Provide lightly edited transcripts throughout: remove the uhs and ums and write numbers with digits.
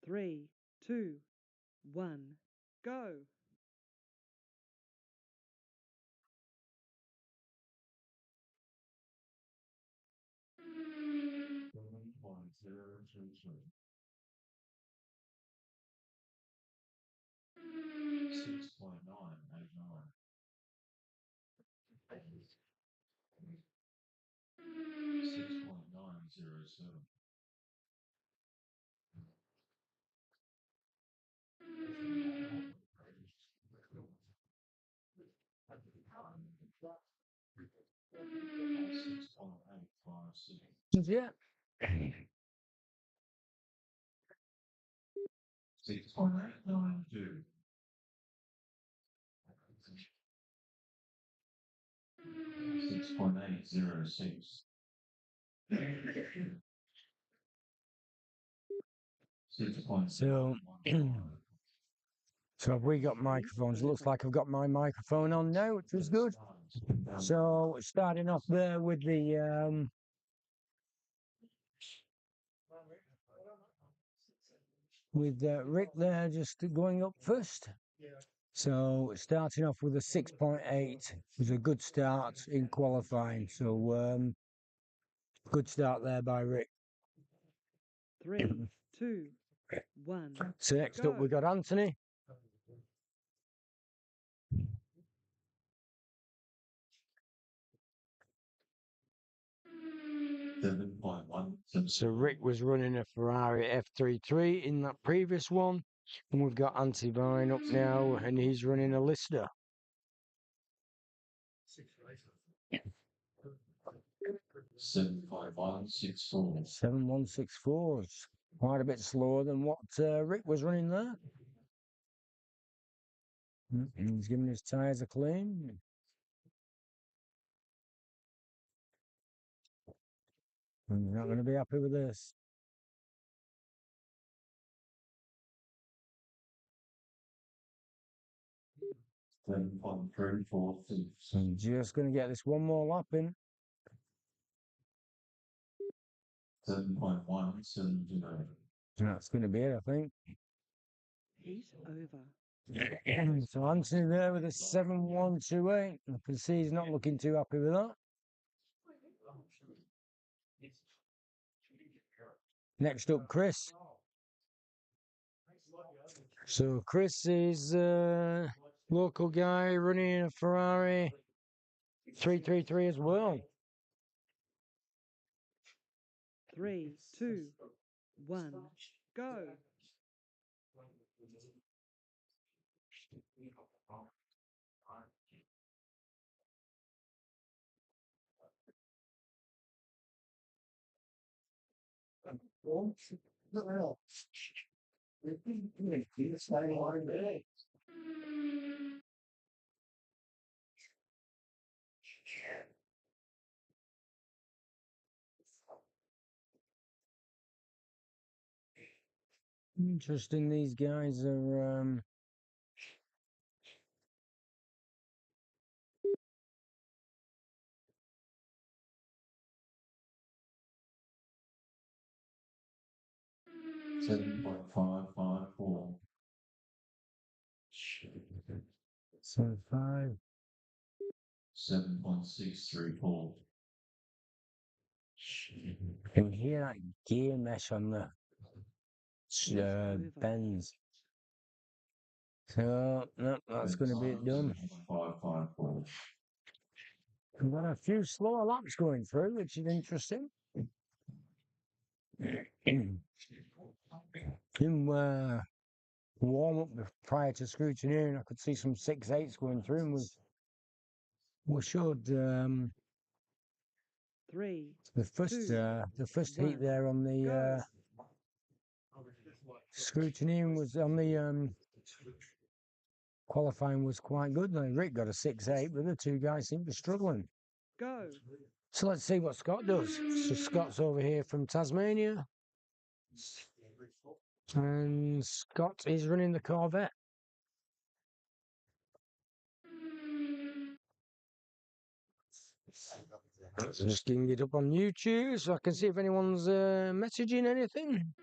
3, 2, 1, go. Yeah. 6.892. 6.806. 6.711. So have we got microphones? Looks like I've got my microphone on now, which is good. So starting off there with the Rick there just going up first. So starting off with a 6.8 was a good start in qualifying. So good start there by Rick. 3, 2, 1. So next up we got Anthony. So Rick was running a Ferrari F33 in that previous one. And we've got Anti Vine up now, and he's running a Lister. 75164. 7164 is quite a bit slower than what Rick was running there. He's giving his tyres a clean. He's not going to be happy with this. So I'm just going to get this one more lap in. 7.170. That's going to be it, I think. Heat over. So Anthony there with a 7128. I can see he's not looking too happy with that. Next up, Chris. So Chris is a local guy running a Ferrari 333 as well. 3, 2, 1, go. Interesting, these guys are 7.554. 75. 7.634. Can you hear that gear mesh on the bends? So no, that's going to be it done. 554. We've got a few slower laps going through, which is interesting. In warm up prior to scrutineering, I could see some 6.8s going through, and we showed 3, the first heat there on the scrutineering was on the qualifying was quite good. Now Rick got a 6.8, but the two guys seem to be struggling. go. So let's see what Scott does. So Scott's over here from Tasmania. And Scott is running the Corvette. Just getting it up on YouTube so I can see if anyone's messaging anything.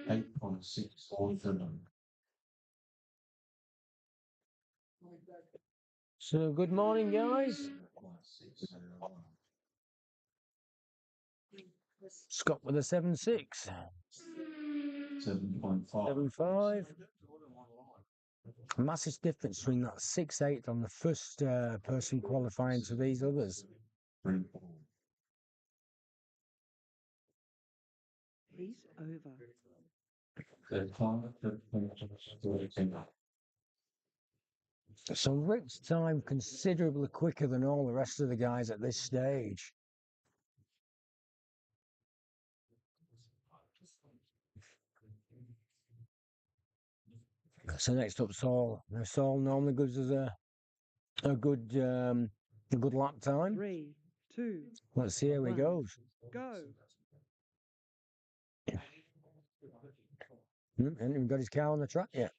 8.647. So good morning, guys. Scott with a 7.6. 7.5. 7.5. Massive difference between that 6.8 on the first person qualifying to these others. 3 Heat over. 13. So Rick's time considerably quicker than all the rest of the guys at this stage. So next up, Saul. Now, Saul normally gives us a good lap time. 3, 2, Let's see how he 1. goes. Go. And we've got his car on the track yet.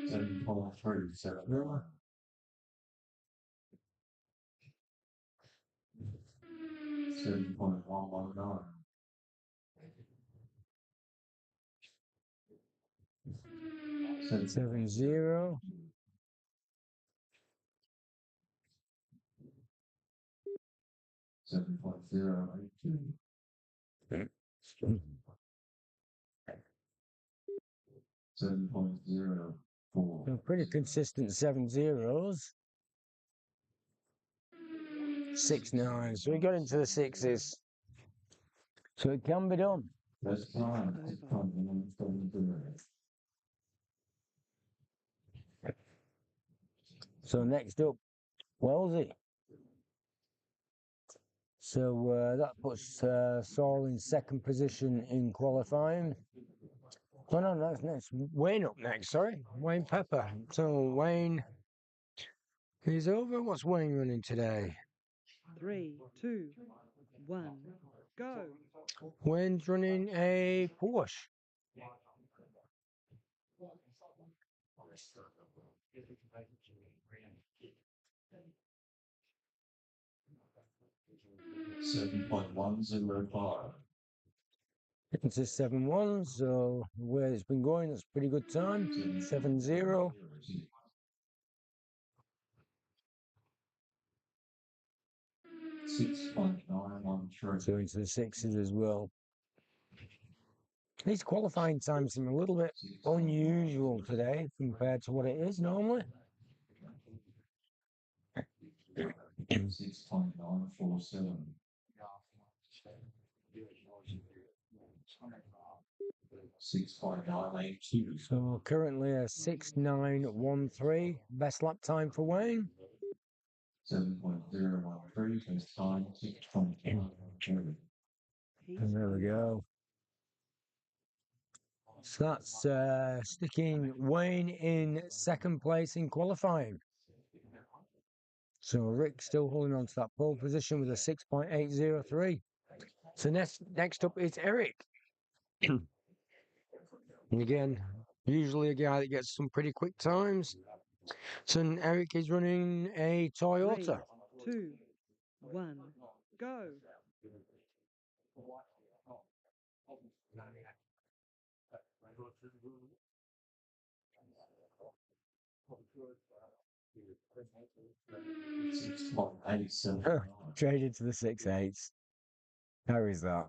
Seven point three, 7.1. 7.119. 7.0. 7.082. 7.04. Pretty consistent 7.0s. 6.9. So we got into the 6s. So it can be done. Best time, 6.170. So next up, Wellesley. So that puts Saul in second position in qualifying. Oh no, that's next. Wayne up next, sorry. Wayne Pepper. So Wayne is over. What's Wayne running today? 3, 2, 1. Go. Wayne's running a Porsche. $7.105. It's a 7.1, so where it's been going, it's pretty good time. 7.0. 6.913. So into the 6s as well. These qualifying times seem a little bit unusual today compared to what it is normally. 6.947. 6.982. So currently a 6.913 best lap time for Wayne. 7.013. Best time 6.913. Heat And there we over. go. So that's sticking Wayne in second place in qualifying. So Rick still holding on to that pole position with a 6.803. So next up is Eric. And again, usually a guy that gets some pretty quick times. So Eric is running a Toyota. 3, 2, 1. Go. Traded to the 6.8s. How is that?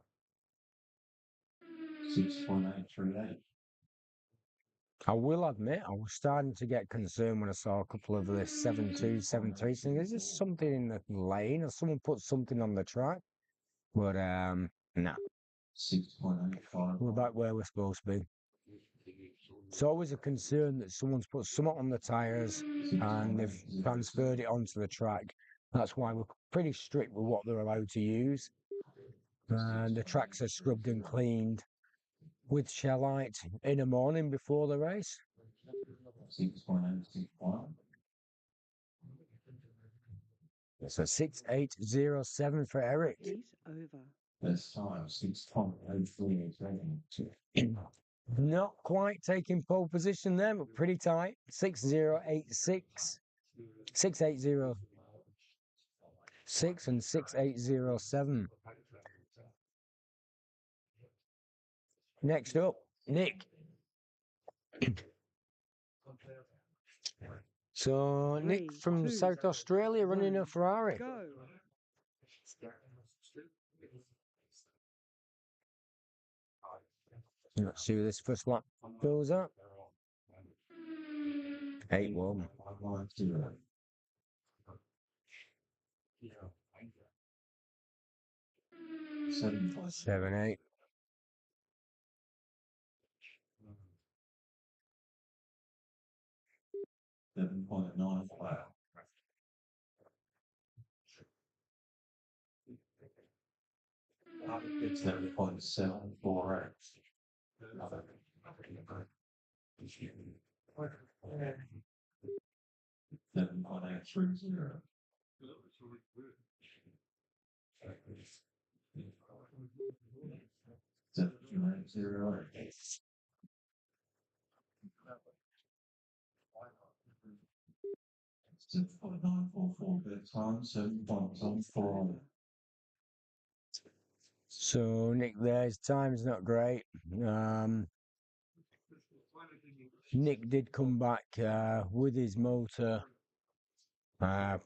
6.838. I will admit, I was starting to get concerned when I saw a couple of the 7.2, 7.3 things. Is there something in the lane or someone put something on the track? But no. 6.85. We're back where we're supposed to be. It's always a concern that someone's put something on the tyres and they've transferred it onto the track. That's why we're pretty strict with what they're allowed to use. And the tracks are scrubbed and cleaned with shellite in the morning before the race. 6.861. So 6.807 for Eric. Heat over. Best time 6.837. Not quite taking pole position there, but pretty tight. 6086, 6806 and 6807. Next up, Nick. So Nick 3, from 2, South Australia running a 1, Ferrari. go. Let's see who this first lap goes up. 8-1. 7-8. 7.95. 7.748. 7.830. 7.808. 6.944 bedtime, 7.14. So Nick there's time's not great. Nick did come back with his motor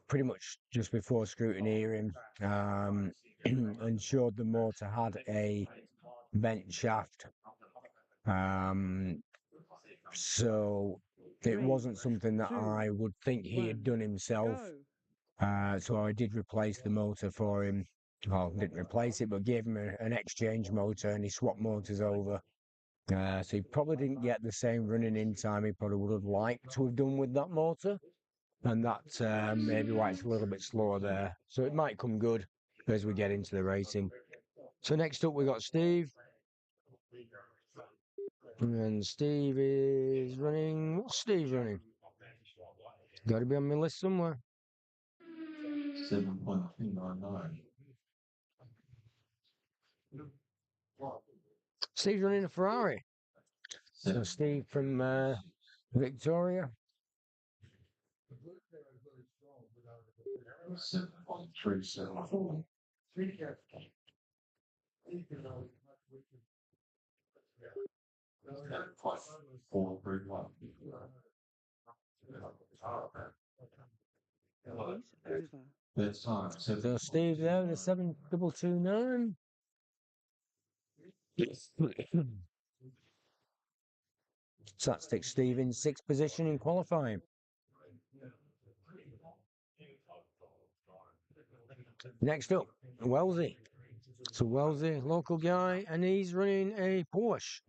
pretty much just before scrutineering and showed the motor had a bent shaft. So it 3, wasn't something that 2, I would think he had 1, done himself. go. So I did replace the motor for him. Well, didn't replace it, but gave him an exchange motor, and he swapped motors over. So he probably didn't get the same running in time he probably would have liked to have done with that motor. And that maybe why it's a little bit slower there. So it might come good as we get into the racing. So next up we got Steve. And Steve is running. What's Steve running? Got to be on my list somewhere. 7.299. Steve's running a Ferrari. So Steve from Victoria. 7.374. 7.431. Race over. Bedtime, So Steve there, the 7229. So that sticks Steve in sixth position in qualifying. Next up, Wellesley. So Wellesley, local guy, and he's running a Porsche.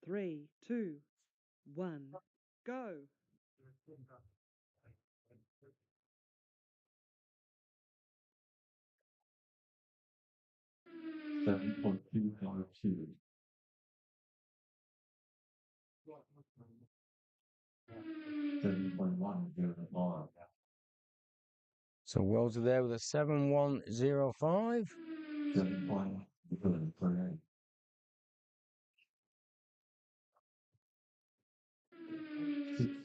Three, two, one, go. 7.252. 7.105. So Wellesley there with a 7105. 7.038.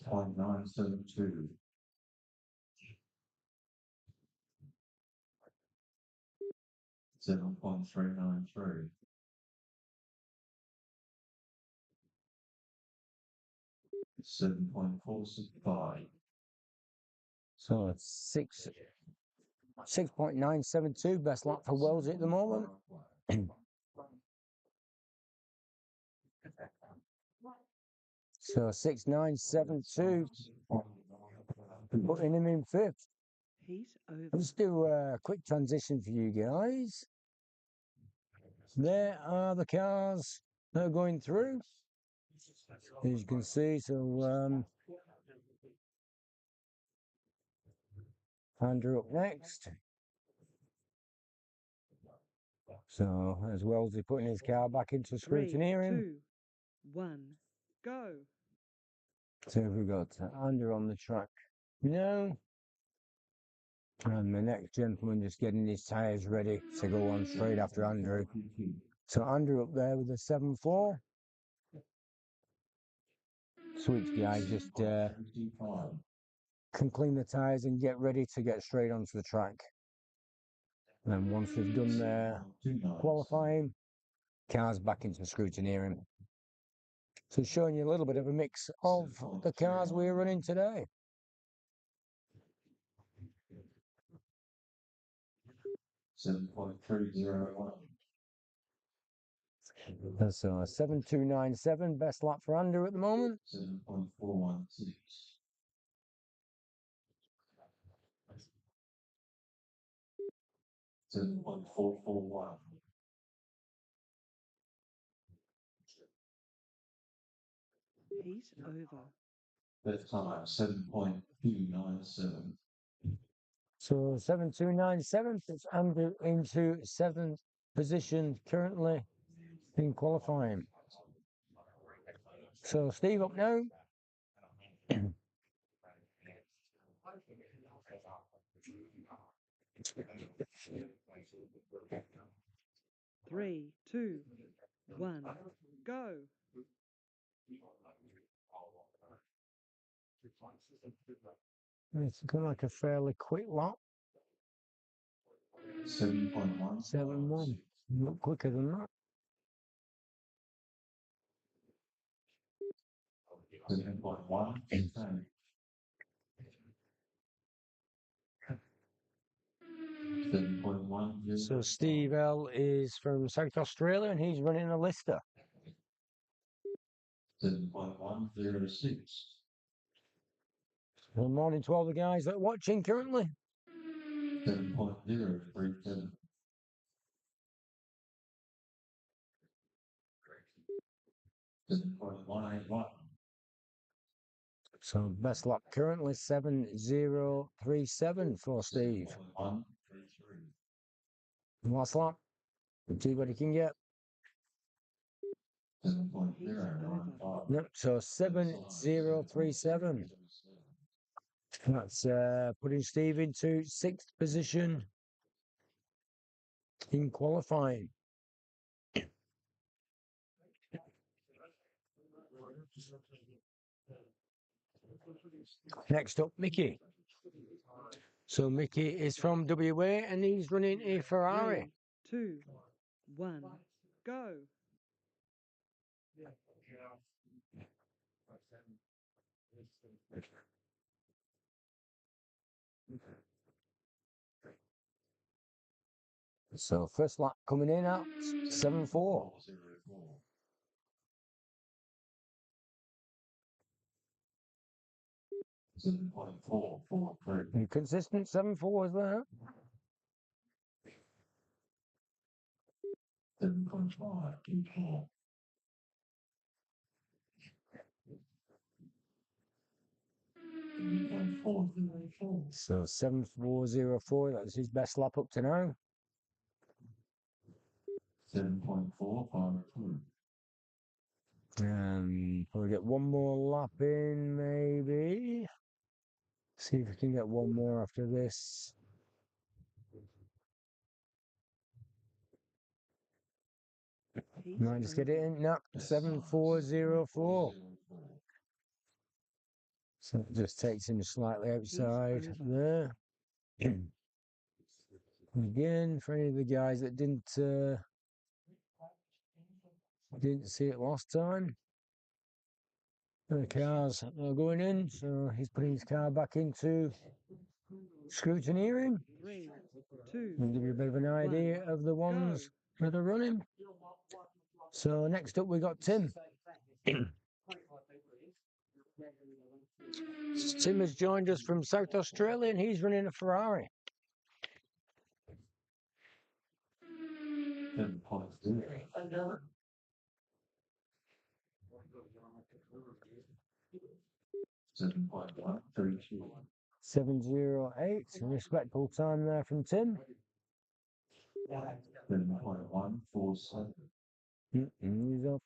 7.972. 7.393. 7.465. So it's 6.972, best lap for Wells at the moment. So 6.972, putting him in fifth. He's over. Let's do a quick transition for you guys. There are the cars that are going through, as you can see. So Andrew up next. So as Wellesley putting his car back into 3, scrutineering. 2, 1, go. So we've got Andrew on the track now. And the next gentleman just getting his tyres ready to go on straight after Andrew. So Andrew up there with a 7.4. Sweet guy, just can clean the tyres and get ready to get straight onto the track. And then once they've done their qualifying, cars back into scrutineering. So showing you a little bit of a mix of the cars we're running today. 7.301. So 7.297, best lap for Andrew at the moment. 7.416. 7.441. He's over. That time 7.297. So 7.297 puts Andrew into 7th position currently in qualifying. So Steve up now. 3, 2, 1, go. It's looking like a fairly quick lap. 7.1. 7.1. Not quicker than that. 7.1. 7.1. So Steve L is from South Australia and he's running a Lister. 7.106. Good morning to all the guys that are watching currently. 7.037. 7.181. So best lap currently 7.037 for Steve. 7.133. Last lap. Let's see what he can get. 7.095. Yep, so 7.037. That's putting Steve into 6th position in qualifying. Next up, Mickey. So Mickey is from WA and he's running a Ferrari. 3, 2, 1, go. So first lap coming in at 7.4. 7.443. Consistent 7.4 is there. 7.524. So 7.404, that's his best lap up to now. 7.452. We'll get one more lap in, maybe. See if we can get one more after this. He's Might just get it over. in. No, 7.404. So it just takes him slightly outside over. there. Again, for any of the guys that didn't see it last time. The cars are going in, so he's putting his car back into scrutineering. 3, 2, I'll give you a bit of an idea of the ones that are running. So next up we got Tim. Tim has joined us from South Australia and he's running a Ferrari. 7:08, a respectable time there from Tim. 7.147. He's up.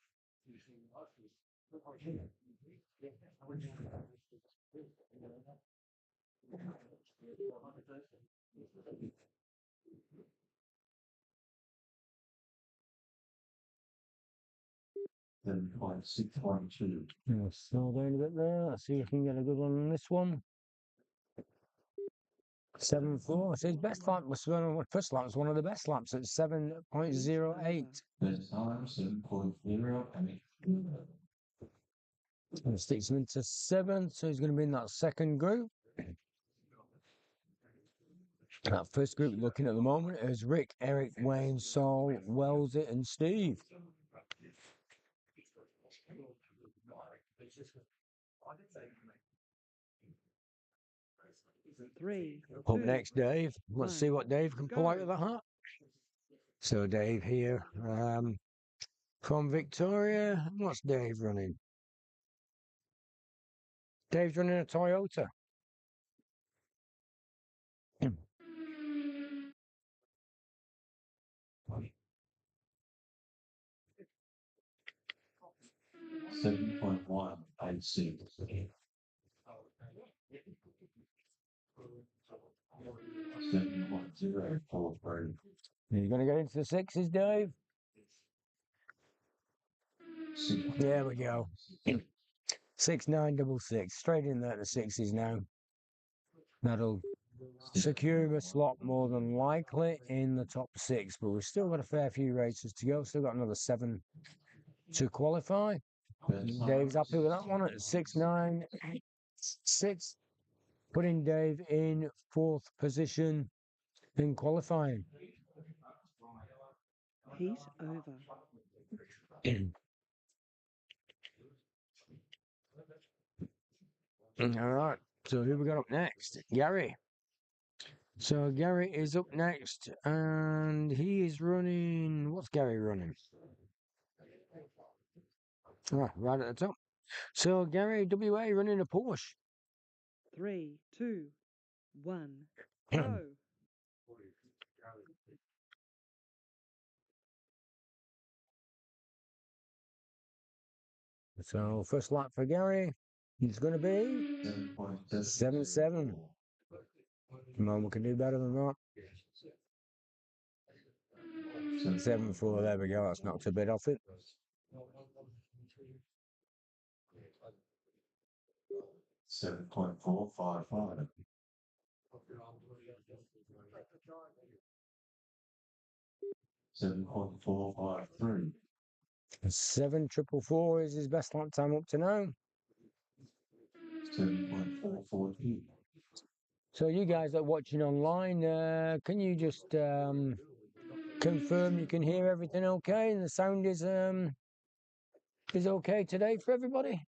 7.612. Slow down a bit there. Let's see if we can get a good one on this one. 7.4. So his best lap was first lap was one of the best laps at 7.08. Best time 7.08. And sticks him into 7th, so he's going to be in that second group. That first group looking at the moment is Rick, Eric, Wayne, Saul, Wells, and Steve. 3, Up 2, next, Dave. Let's see what Dave can pull out of the hat. So Dave here from Victoria. What's Dave running? Dave's running a Toyota. 7.186. 7.043. You're going to get into the sixes, Dave? There we go. 6966. Straight in there to sixes now. That'll secure him a slot more than likely in the top 6, but we've still got a fair few races to go. Still got another 7 to qualify. Dave's happy with that one at 6.986, putting Dave in 4th position in qualifying. heat over. All right, so who we got up next? Gary. So Gary is up next, and he is running. What's Gary running? Oh, right at the top. So Gary WA running a Porsche. 3, 2, 1, go. So first lap for Gary is going to be 7.7. Come on, we can do better than that. 7.4. There we go. That's knocked a bit off it. 7.455. 7.453. 7.444 is his best lap time up to now. 7.442. So you guys that are watching online, can you just confirm you can hear everything okay and the sound is okay today for everybody?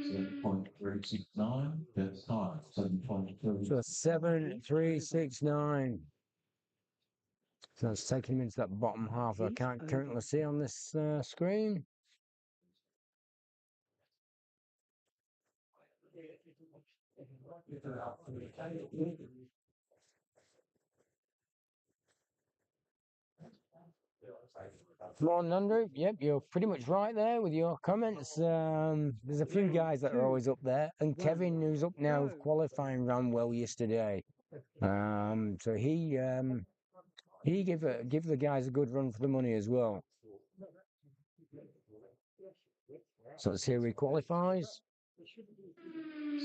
7.369. Best time 7.3. So 7.369. So it's taking him into that bottom half I can't currently see on this screen. Come on, Andrew. Yep, you're pretty much right there with your comments. There's a few guys that are always up there, and Kevin, who's up now, qualifying ran well yesterday. So he give the guys a good run for the money as well. So let's see who he qualifies.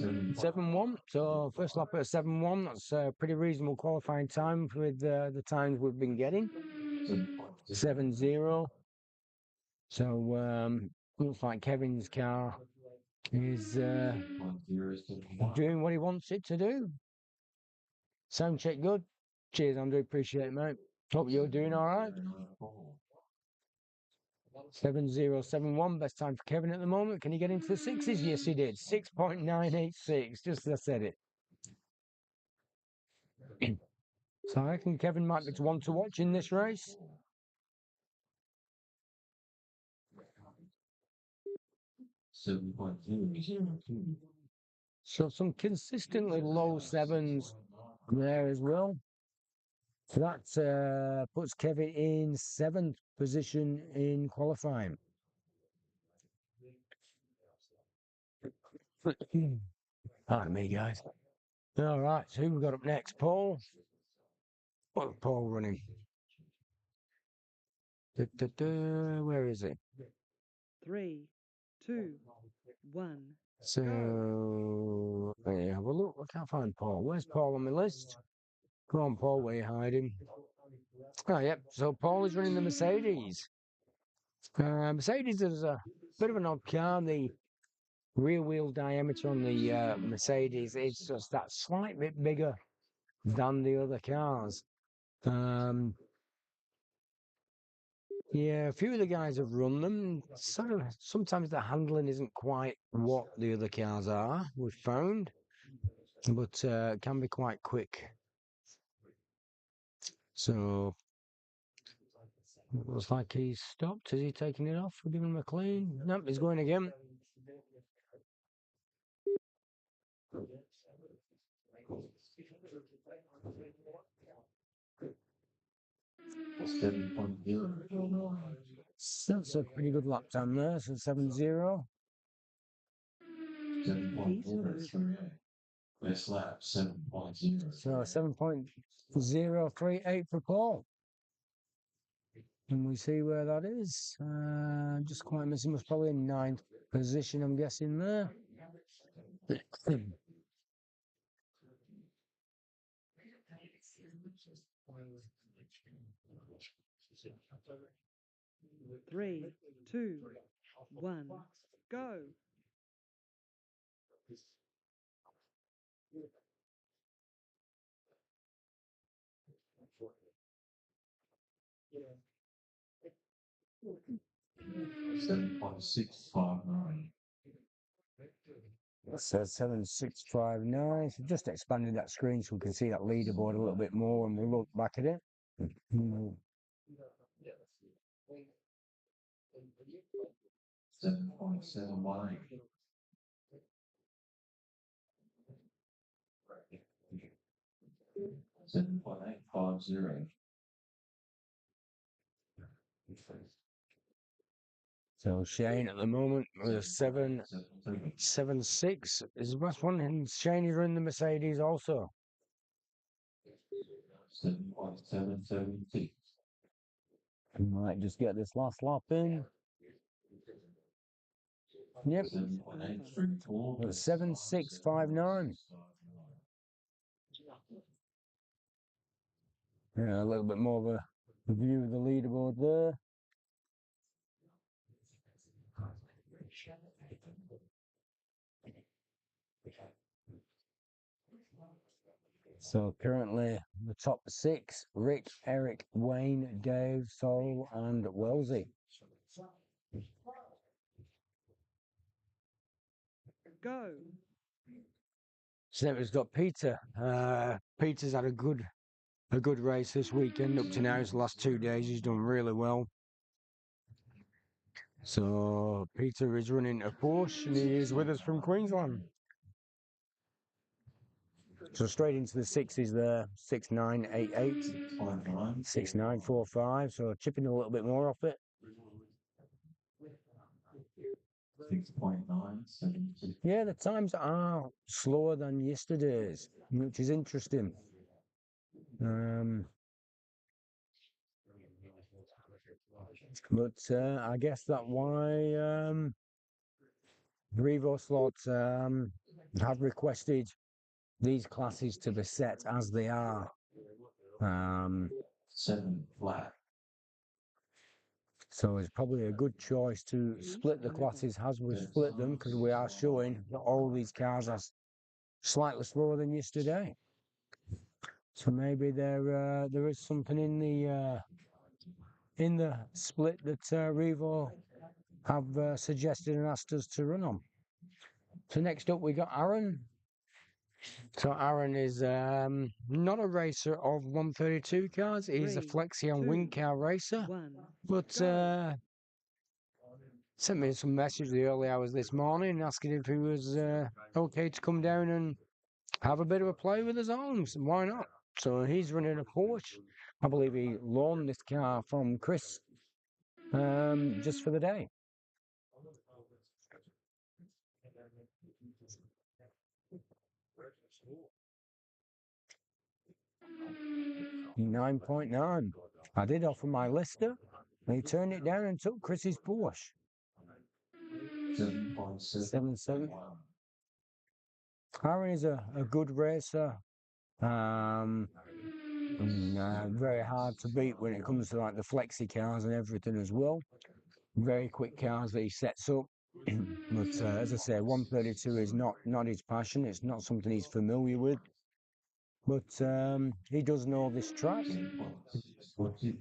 7-1. 7-1. So first lap at 7-1. That's a pretty reasonable qualifying time with the times we've been getting. 7-0. So looks like Kevin's car is doing what he wants it to do. Sound check good. Cheers, Andrew. Appreciate it, mate. Hope you're doing all right. 7-0-7-1. Best time for Kevin at the moment. Can he get into the sixes? Yes, he did. 6.986, just as I said it. So I reckon Kevin might be one to watch in this race. So some consistently low sevens there as well. So that puts Kevin in 7th position in qualifying. Pardon me, guys. All right, so who we got up next? Paul. What's Paul running? Where is he? 3, 2, 1. So, yeah, have a look. I can't find Paul. Where's Paul on my list? Come on, Paul, where you hiding? Oh, yep. So Paul is running the Mercedes. Mercedes is a bit of an odd car. The rear wheel diameter on the Mercedes is just that slight bit bigger than the other cars. Yeah, a few of the guys have run them. Sort of, sometimes the handling isn't quite what the other cars are, we've found, but it can be quite quick. So, looks like he's stopped. Is he taking it off? We're giving him a clean. Nope, he's going again. So that's a pretty good lap time there. So 7-0. 7.038. Best lap 7.0. So 7.038 for Paul. And we see where that is. Just quite missing. Was probably in 9th position, I'm guessing there. Three, two, one, go. 7.659. So 7.659. So just expanded that screen so we can see that leaderboard a little bit more when we look back at it. 7.718. 7.850. So Shane at the moment with a 7.76 is the best one, and Shane is in the Mercedes also. 7.776. Might just get this last lap in. Yep. 7.834. 7.659. Yeah, a little bit more of a view of the leaderboard there. So currently the top 6, Rick, Eric, Wayne, Dave, Sol and Wellesley. Go. So then we've got Peter. Peter's had a good race this weekend. Up to now, his last 2 days, he's done really well. So Peter is running a Porsche and he is with us from Queensland. So straight into the sixes there, 6.988, 6.945. So chipping a little bit more off it. 6.976. Yeah, the times are slower than yesterday's, which is interesting. But I guess that's why RevoSlot have requested these classes to be set as they are. 7 flat. So it's probably a good choice to split the classes as we split them, because we are showing that all these cars are slightly slower than yesterday. So maybe there is something in the split that Revo have suggested and asked us to run on. So next up we got Aaron. So Aaron is not a racer of 132 cars. He's a 3, flexi and 2, wing car racer. 1. But Go. sent me some message the early hours this morning asking if he was okay to come down and have a bit of a play with his arms. Why not? So he's running a Porsche. I believe he loaned this car from Chris just for the day. 9.9. I did offer my Lister, and he turned it down and took Chris's Porsche. 7.7. Aaron is a good racer. Very hard to beat when it comes to like the flexi cars and everything as well. Very quick cars that he sets up. But as I say, 132 is not his passion. It's not something he's familiar with. But he does know this track,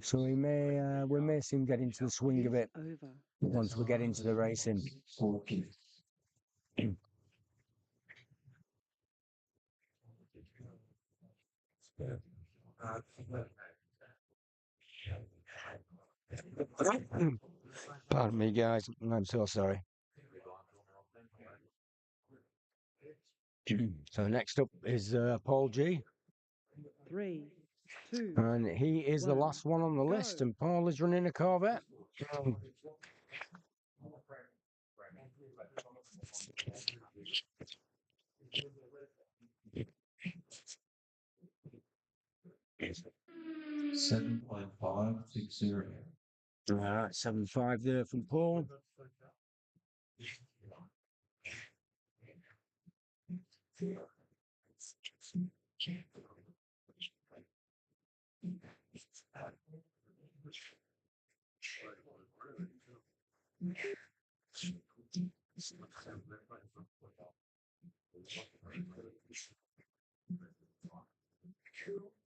so we may see him get into the swing of it Over. once we get into the racing. Pardon me, guys. I'm so sorry. So next up is Paul G. 3, 2. And he is the 1. last one on the Go. list, and Paul is running a Corvette. 7.560. 7.5 there from Paul.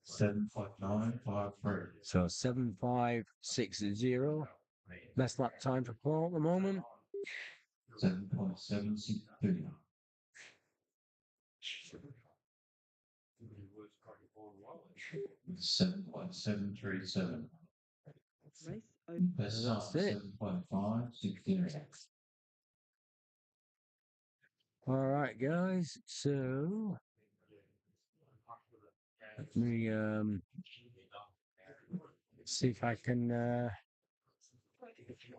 Seven point nine five three. So 7.560. Best lap time for Paul at the moment. 7.762. 7.737. Race over. Best That's time it. 7.563. All right, guys. So let me see if I can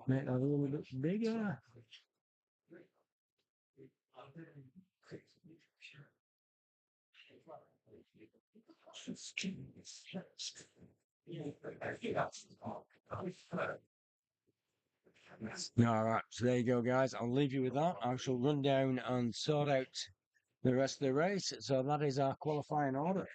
make that a little bit bigger. All right, so there you go, guys. I'll leave you with that. I shall run down and sort out the rest of the race. So that is our qualifying order.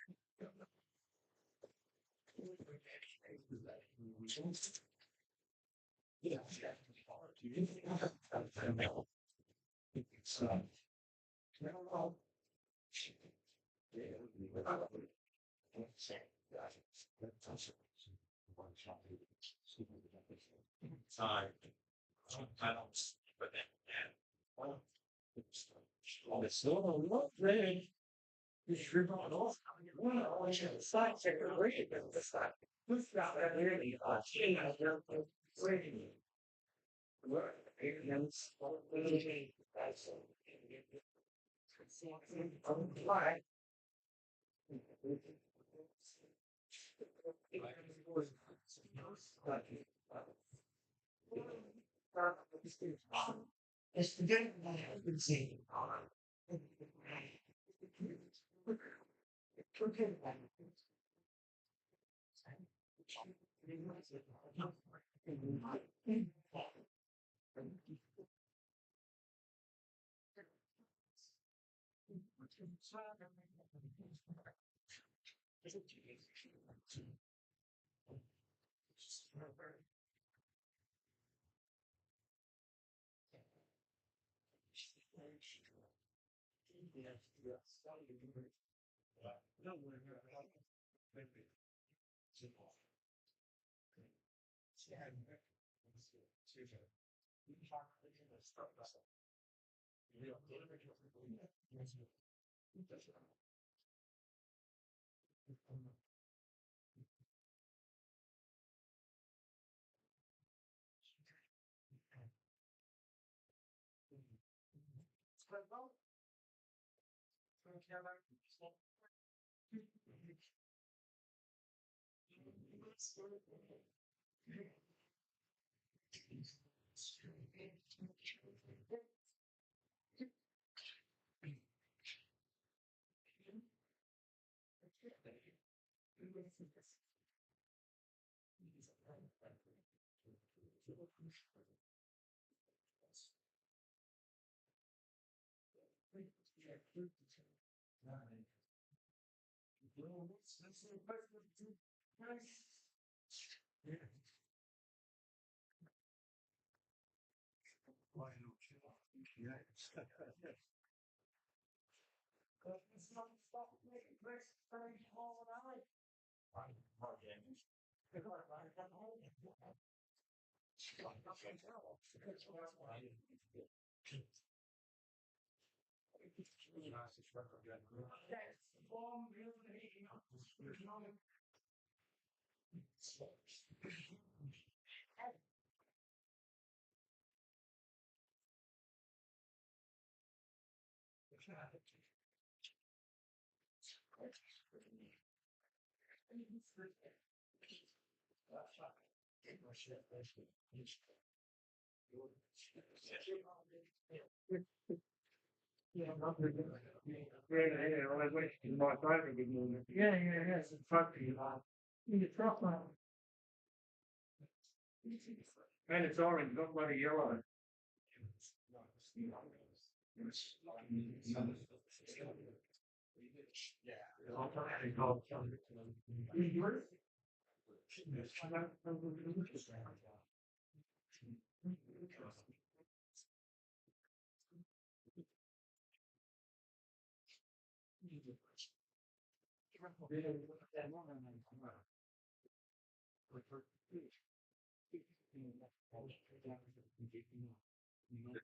And it's orange, not bloody yellow.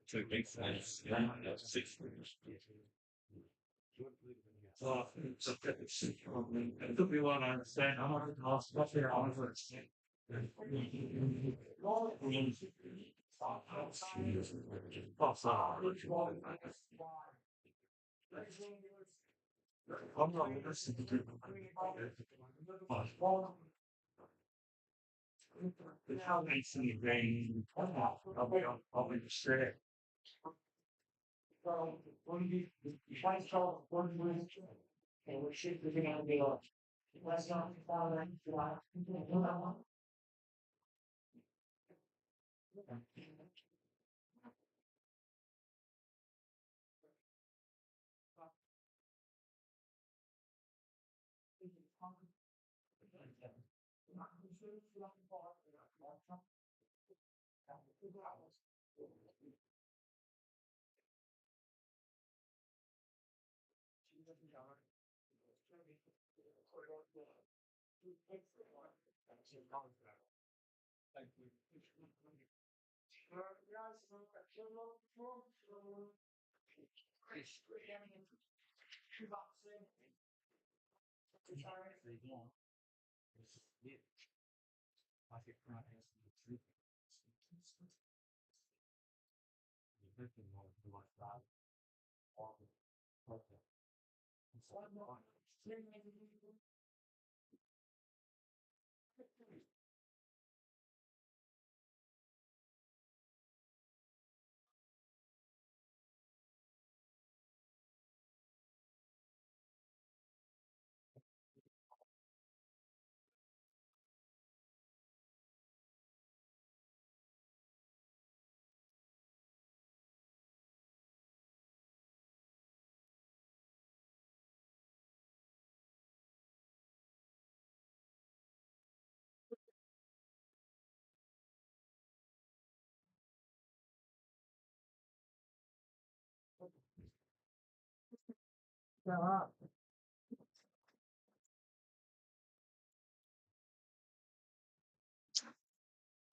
Two big things. Yeah, that's 6 years. So it's a bit of shit. It took me a while to understand. I'm not lost. What's their offers? I'm not listening to the how makes me rain. I'll be straight. So, when you find yourself one minute, and we're shifting out the let's not follow that.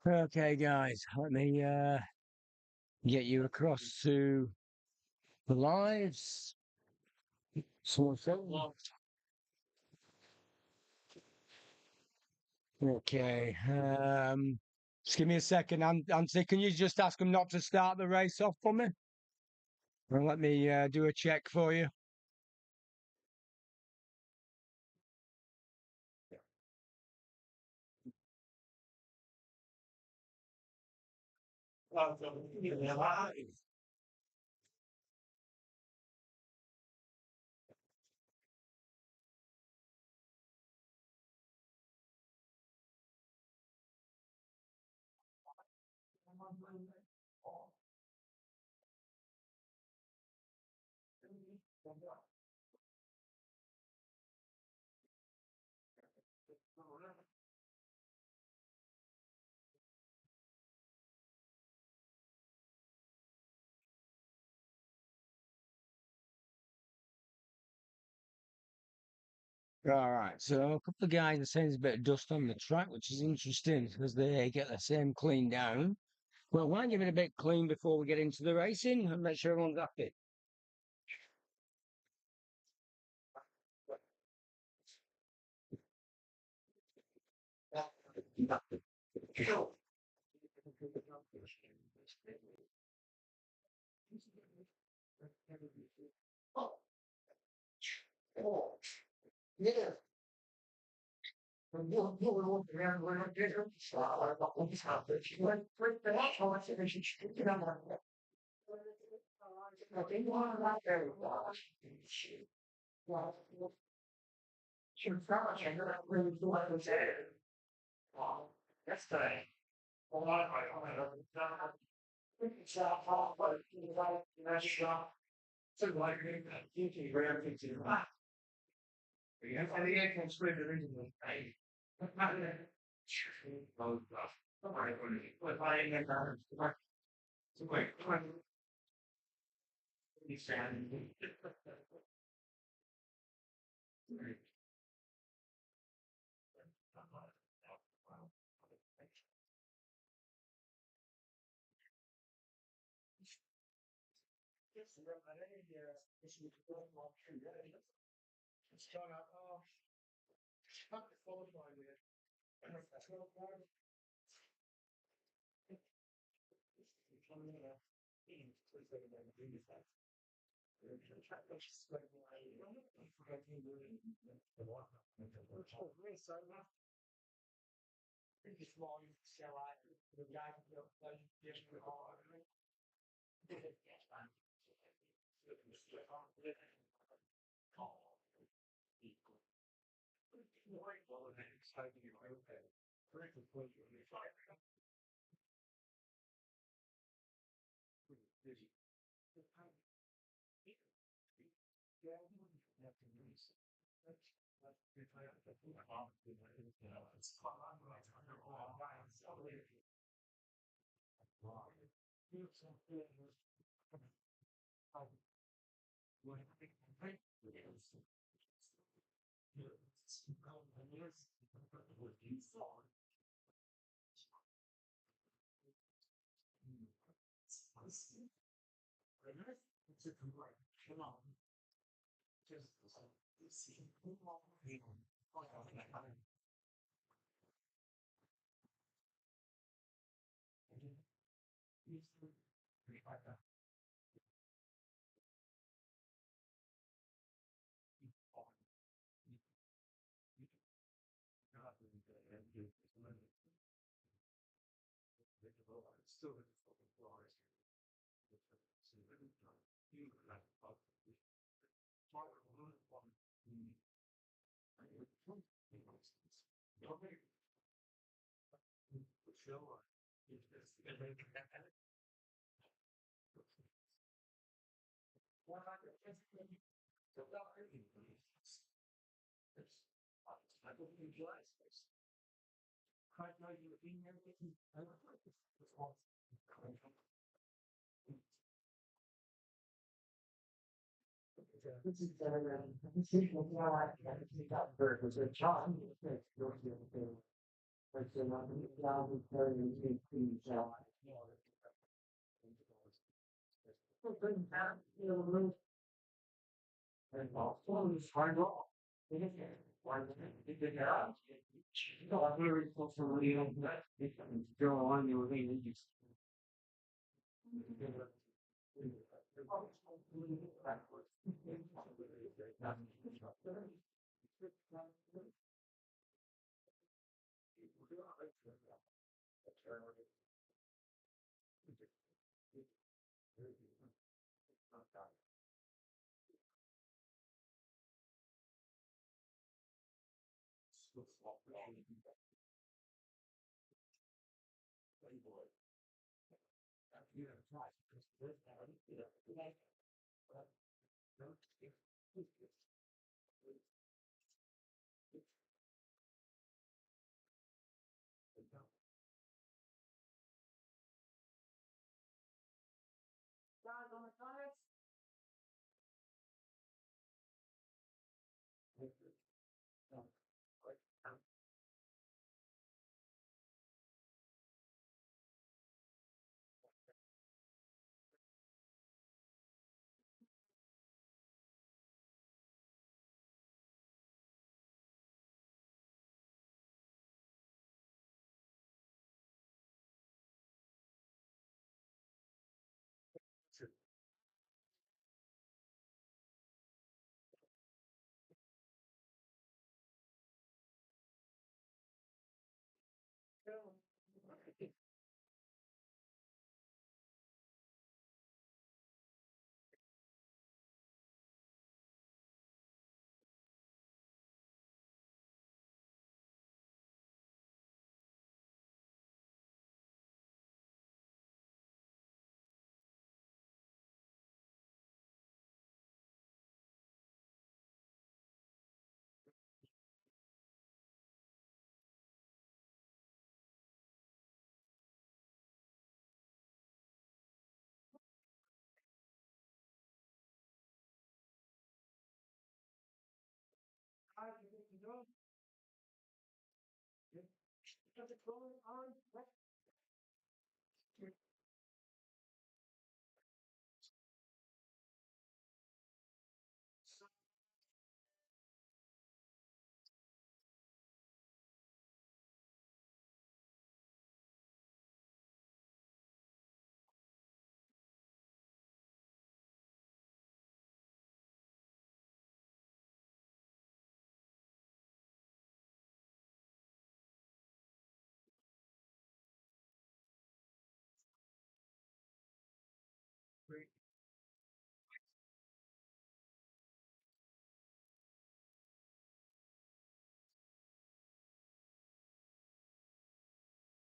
Okay, guys, let me get you across to the lives. Okay. Just give me a second, Anthony. Can you just ask them not to start the race off for me? And let me do a check for you. All right, so a couple of guys are saying there's a bit of dust on the track, which is interesting because they get the same clean down. Well, why don't you give it a bit clean before we get into the racing and make sure everyone's happy?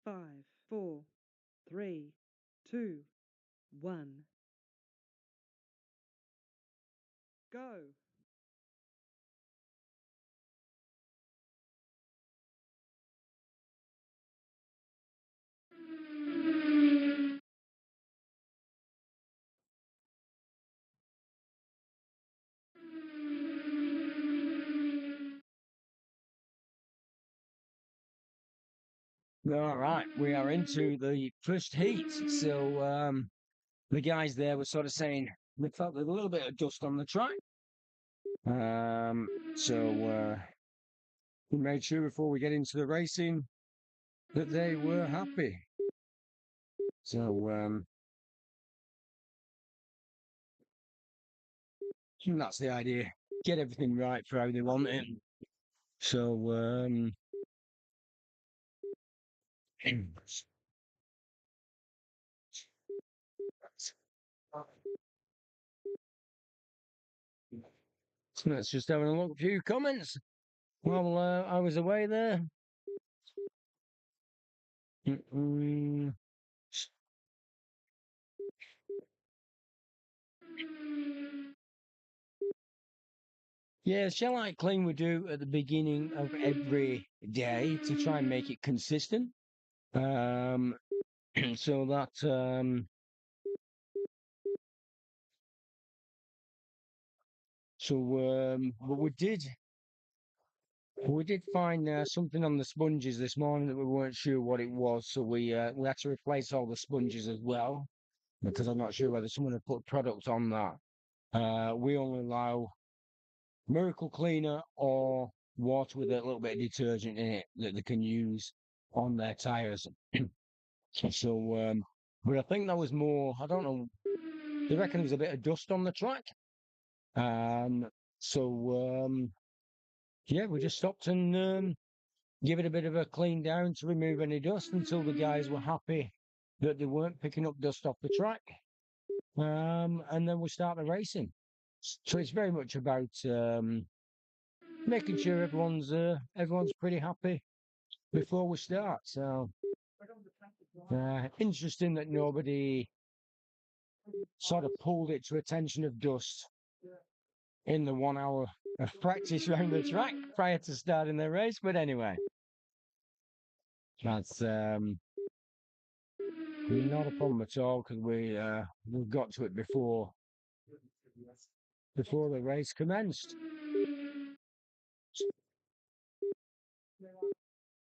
5, 4, 3, 2, 1. Go! All right, we are into the first heat. So the guys there were sort of saying they felt a little bit of dust on the track. So we made sure before we get into the racing that they were happy. So that's the idea. Get everything right for how they want it. So let's just have a look. A few comments while I was away there. Mm-mm. Yeah, shall I clean we do at the beginning of every day to try and make it consistent? Um, so that But we did find something on the sponges this morning that we weren't sure what it was, so we had to replace all the sponges as well because I'm not sure whether someone had put product on that. We only allow Miracle Cleaner or water with a little bit of detergent in it that they can use on their tires. But I think that was more. I don't know. They reckon there was a bit of dust on the track. Um, yeah, we just stopped and give it a bit of a clean down to remove any dust until the guys were happy that they weren't picking up dust off the track. And then we start the racing. So it's very much about making sure everyone's pretty happy before we start. So interesting that nobody sort of pulled it to attention of dust in the 1 hour of practice around the track prior to starting the race. But anyway, that's not a problem at all because we got to it before the race commenced.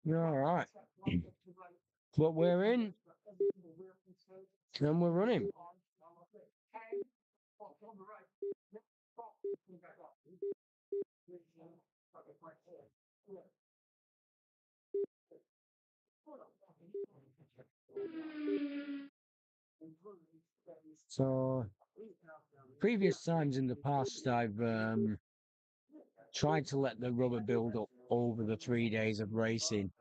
All right, but we're in and we're running. So previous times in the past, I've tried to let the rubber build up over the 3 days of racing.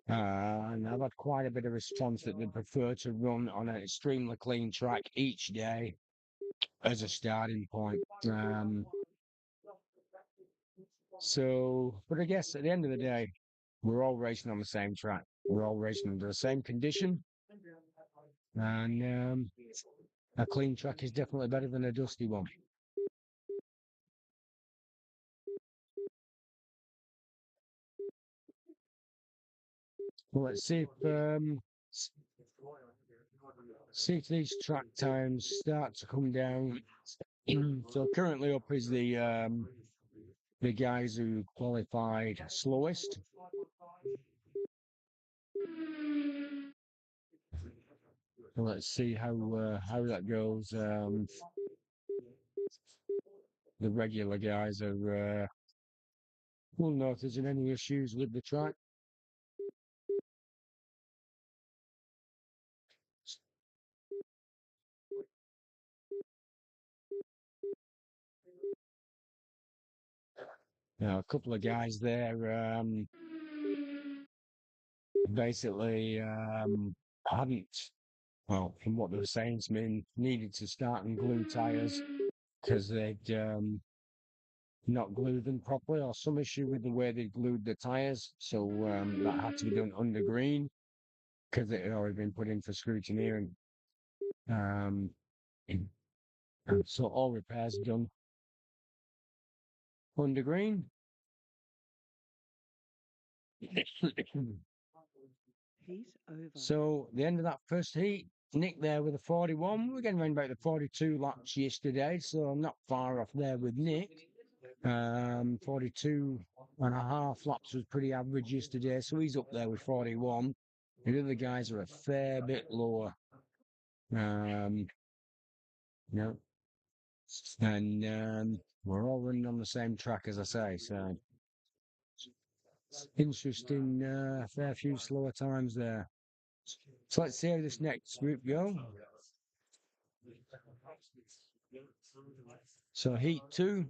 And I've had quite a bit of response that they prefer to run on an extremely clean track each day as a starting point. But I guess at the end of the day, we're all racing on the same track. We're all racing under the same condition. And a clean track is definitely better than a dusty one. Well, let's see if these track times start to come down. So currently up is the guys who qualified slowest. Let's see how that goes. The regular guys are. We'll know if there's any issues with the track. Now, a couple of guys there basically hadn't, well, from what they were saying to me, needed to start and glue tyres because they'd not glued them properly or some issue with the way they glued the tyres. So that had to be done under green because it had already been put in for scrutineering. And so all repairs done under green. Heat over. So the end of that first heat, Nick there with a 41. We're getting around about the 42 laps yesterday, so I'm not far off there with Nick. 42 and a half laps was pretty average yesterday, so he's up there with 41. The other guys are a fair bit lower. And we're all running on the same track, as I say, so interesting, fair few slower times there. So let's see how this next group go. So heat 2.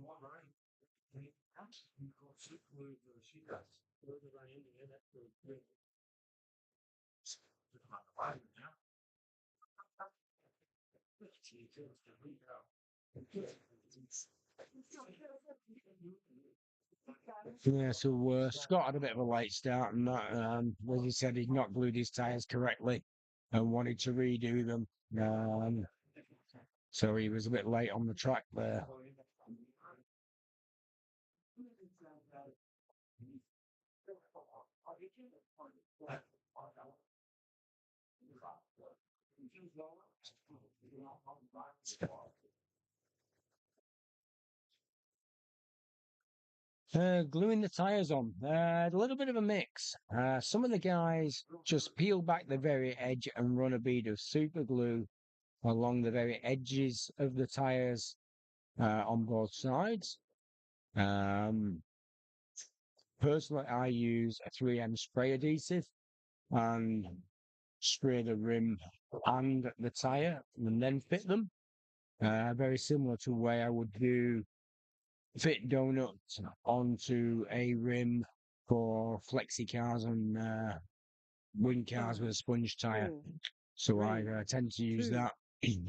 Yeah, so Scott had a bit of a late start, and that, as he said, he'd not glued his tyres correctly and wanted to redo them. So he was a bit late on the track there. Gluing the tyres on. A little bit of a mix. Some of the guys just peel back the very edge and run a bead of super glue along the very edges of the tyres on both sides. Um, Personally, I use a 3M spray adhesive and spray the rim and the tyre and then fit them. Very similar to the way I would do fit donuts onto a rim for flexi cars and wing cars with a sponge tyre. 4, So I 3, tend to use 2, that,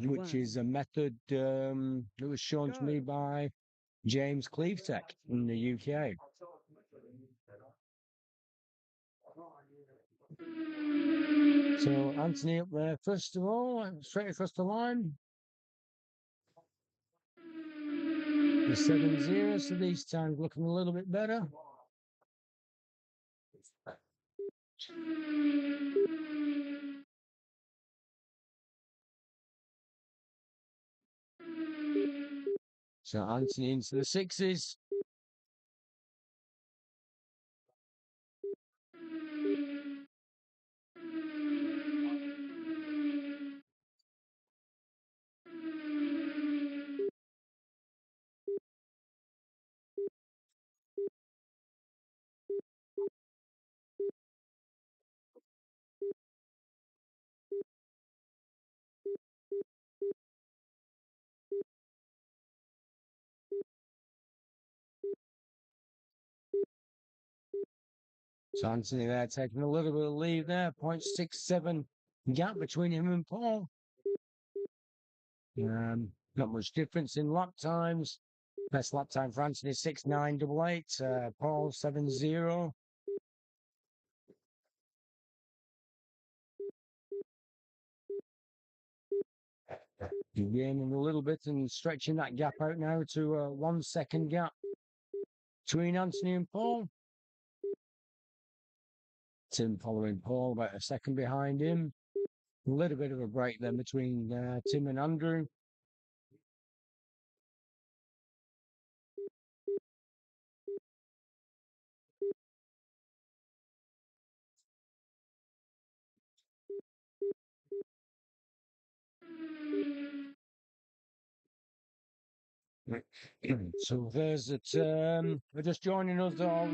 which 1. is a method that was shown to me Go. by James Cleavetech in the UK. So Anthony up there first of all, straight across the line. The 7-0, so these times looking a little bit better. So Anthony into the 6s. So Anthony there taking a little bit of lead there, 0.67 gap between him and Paul. Not much difference in lap times. Best lap time for Anthony 6.988. Paul 7.0. Gaining a little bit and stretching that gap out now to a 1 second gap between Anthony and Paul. Tim following Paul about a second behind him. A little bit of a break then between Tim and Andrew. So there's that are just joining us or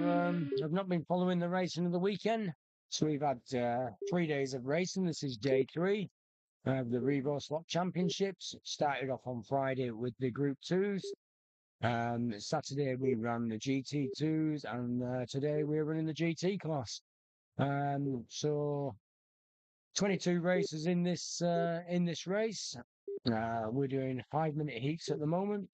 have not been following the racing of the weekend. So we've had 3 days of racing. This is day 3 of the RevoSlot Championships. Started off on Friday with the Group 2s. Saturday we ran the GT2s and today we're running the GT class. So 22 races in this race. We're doing 5-minute heats at the moment.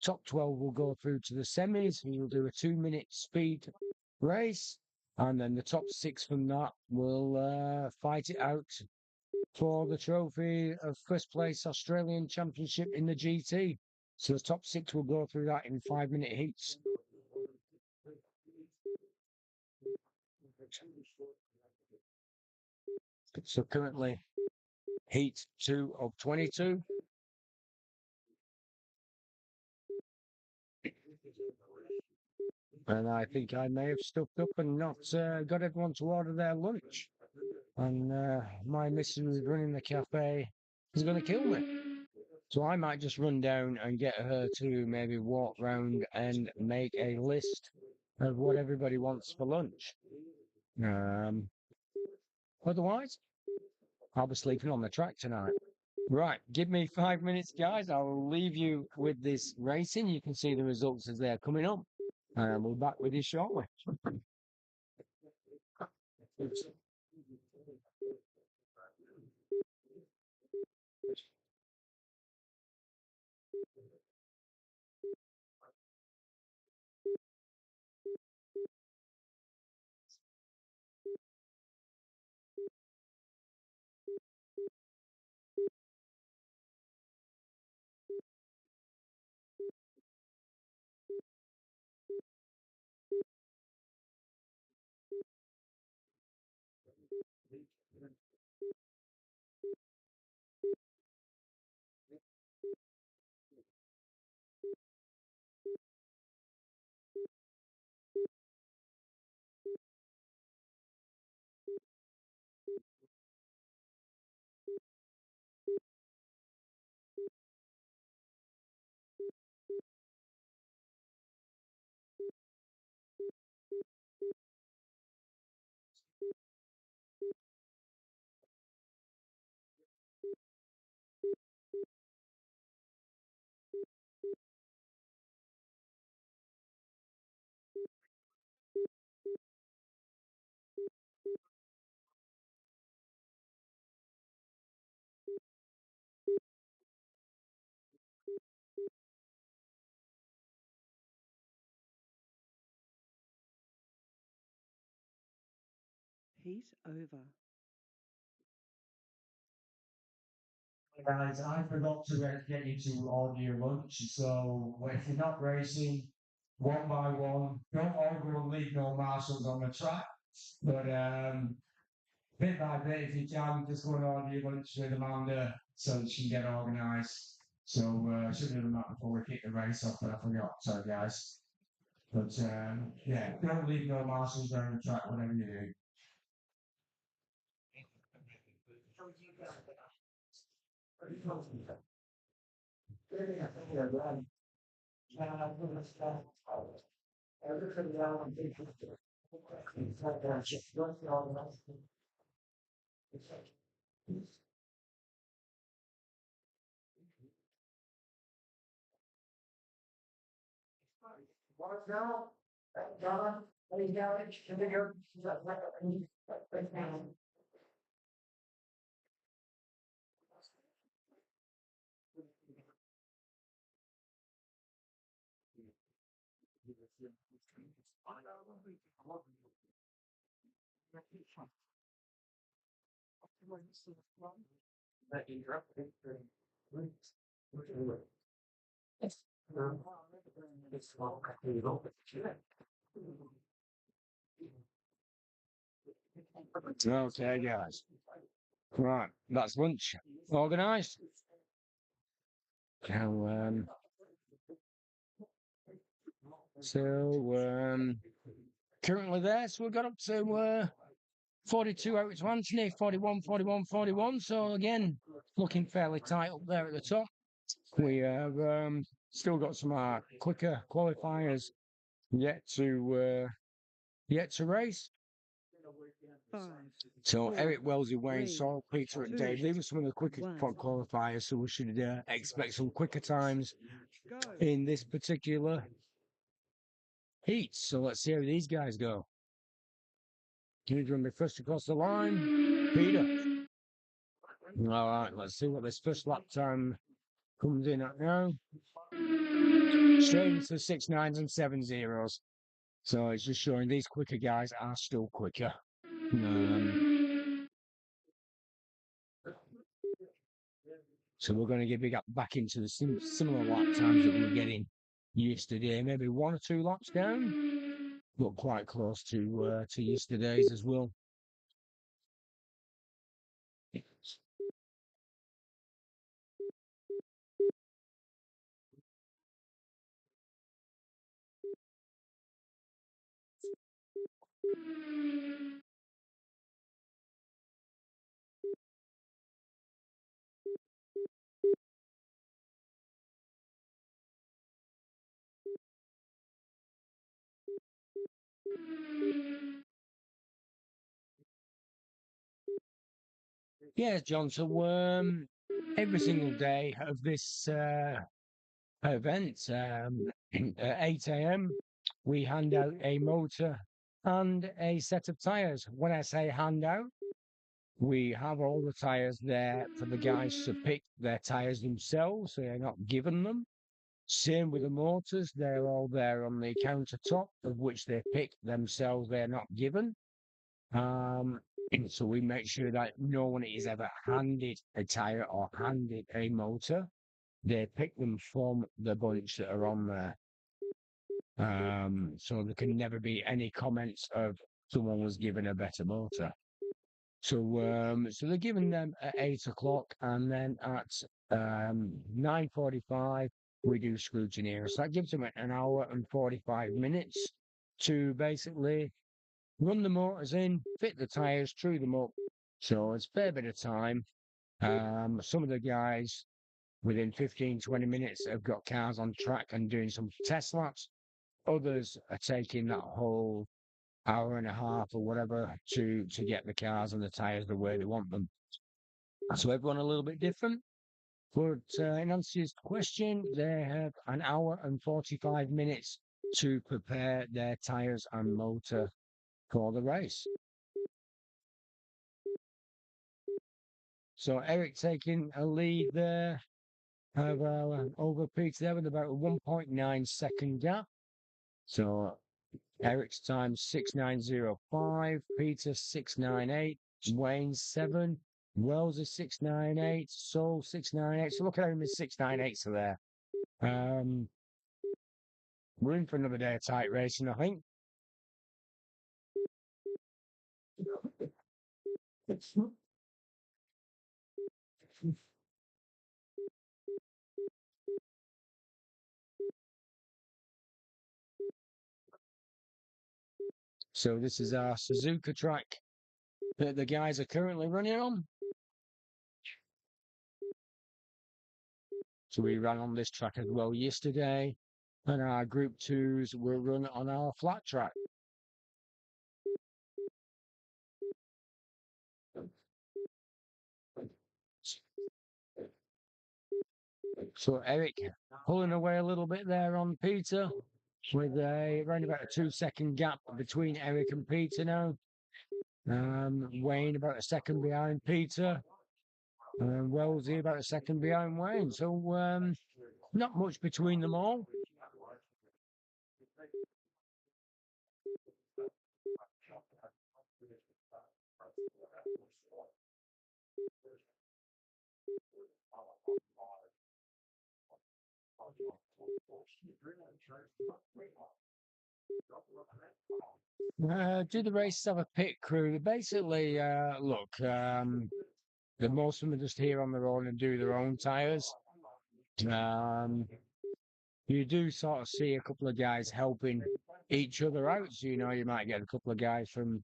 Top 12 will go through to the semis. We'll do a 2-minute speed race, and then the top 6 from that will fight it out for the trophy of first place Australian Championship in the GT. So the top 6 will go through that in 5-minute heats. So currently, heat 2 of 22. And I think I may have stuffed up and not got everyone to order their lunch. And my missus who's running the cafe is going to kill me. So I might just run down and get her to maybe walk round and make a list of what everybody wants for lunch. Otherwise, I'll be sleeping on the track tonight. Right, give me 5 minutes, guys. I'll leave you with this racing. You can see the results as they're coming up. And we'll be back with you shortly. He's over. Guys, I forgot to get you to order your lunch. So if you're not racing, one by one, don't all go and leave no marshals on the track. But bit by bit, if you can, just go and order your lunch with Amanda so she can get organised. So I should have done that before we kick the race off, but I forgot. Sorry, guys. But yeah, don't leave no marshals down the track, whatever you do. Okay, guys. Right, that's lunch organised. Now, currently there, so we got up to 42 out to Anthony, 41, 41, 41. So again, looking fairly tight up there at the top. We have still got some quicker qualifiers yet to race. 5, So 4, Eric Wellesley, Wayne 3, Saul, Peter and 2, Dave. These are some of the quicker 1. qualifiers, so we should expect some quicker times Go. in this particular heat. So let's see how these guys go. Who's going to be first across the line? Peter. All right, let's see what this first lap time comes in at now. Straight into 6 9s and 7 zeros. So it's just showing these quicker guys are still quicker. So we're going to get back into the similar lap times that we were getting yesterday. Maybe 1 or 2 laps down, but quite close to yesterday's as well. Yeah, John. So every single day of this event, at 8 a.m., we hand out a motor and a set of tyres. When I say hand out, we have all the tyres there for the guys to pick their tyres themselves, so they're not given them. Same with the motors, they're all there on the countertop, of which they pick themselves, they're not given. So we make sure that no one is ever handed a tyre or handed a motor. They pick them from the bunch that are on there. So there can never be any comments of someone was given a better motor. So they're given them at 8 o'clock, and then at 9:45 we do scrutineer. So that gives them an hour and 45 minutes to basically run the motors in, fit the tyres, true them up. So it's a fair bit of time. Some of the guys within 15, 20 minutes have got cars on track and doing some test laps. Others are taking that whole hour and a half or whatever to get the cars and the tyres the way they want them. So everyone a little bit different. But in answer to your question, they have an hour and 45 minutes to prepare their tyres and motor for the race. So Eric taking a lead there over Peter there with about a 1.9 second gap. So Eric's time 6:9:05. Peter 6:98. Wayne 7. Wells is 6:98. Soul 6:98. So look at how many 6:98s are there. We're in for another day of tight racing, I think. So this is our Suzuka track that the guys are currently running on. So we ran on this track as well yesterday, and our Group 2s were run on our flat track. So Eric pulling away a little bit there on Peter, with around about a 2-second gap between Eric and Peter now. Wayne about a second behind Peter. Wellesley about a second behind Wayne. So not much between them all. Do the races have a pit crew? Basically, look, the most of them are just here on their own and do their own tyres. You do sort of see a couple of guys helping each other out. So, you know, you might get a couple of guys from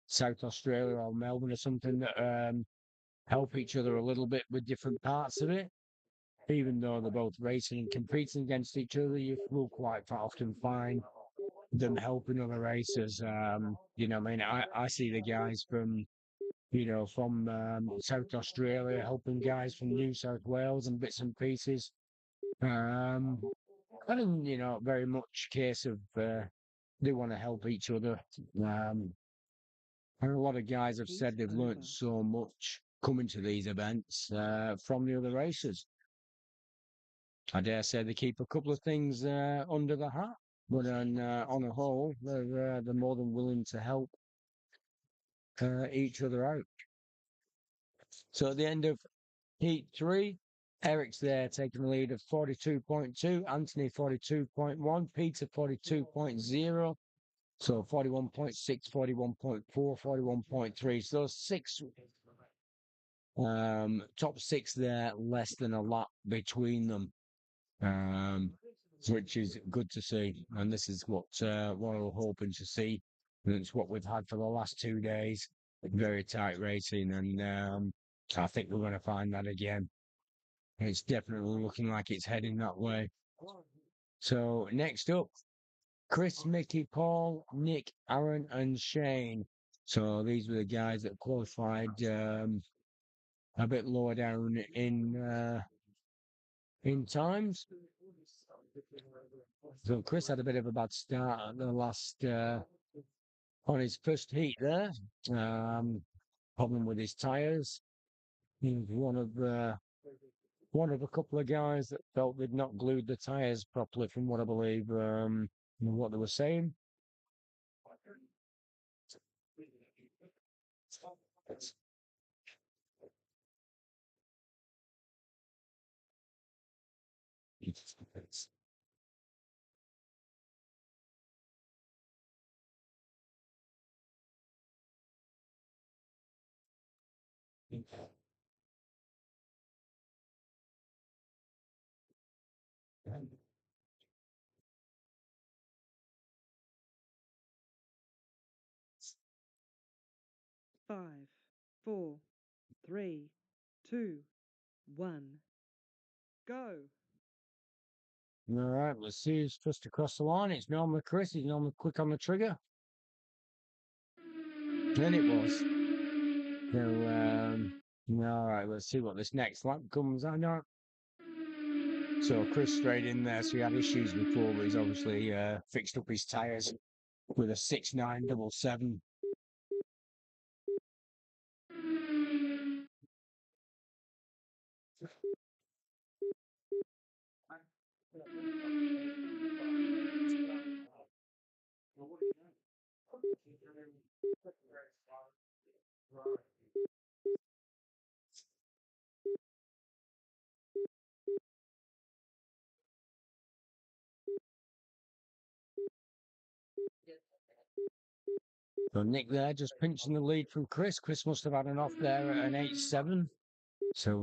South Australia or Melbourne or something that help each other a little bit with different parts of it. Even though they're both racing and competing against each other, you will quite often find them helping other racers. You know, I mean, I see the guys from, you know, from South Australia helping guys from New South Wales and bits and pieces. And, you know, very much case of they want to help each other. And a lot of guys have said they've learnt so much coming to these events from the other racers. I dare say they keep a couple of things under the hat, but on a whole, they're more than willing to help each other out. So at the end of Heat 3, Eric's there taking the lead of 42.2, Anthony 42.1, Peter 42.0, so 41.6, 41.4, 41.3. So those six top six there, less than a lap between them. Which is good to see. And this is what we're hoping to see. And it's what we've had for the last 2 days. Very tight racing, and I think we're going to find that again. It's definitely looking like it's heading that way. So next up, Chris, Mickey, Paul, Nick, Aaron, and Shane. So these were the guys that qualified a bit lower down in times. So Chris had a bit of a bad start at the last on his first heat there. Problem with his tyres. He was one of a couple of guys that felt they'd not glued the tyres properly, from what I believe what they were saying. Five, four, three, two, one, go. All right, let's see who's just across the line. It's normally Chris. He's normally quick on the trigger. And it was. So, all right, let's see what this next lap comes out. So Chris straight in there. So he had issues before, but he's obviously fixed up his tyres with a 6.977. So Nick there just pinching the lead from Chris. Chris must have had an off there at an 8-7. So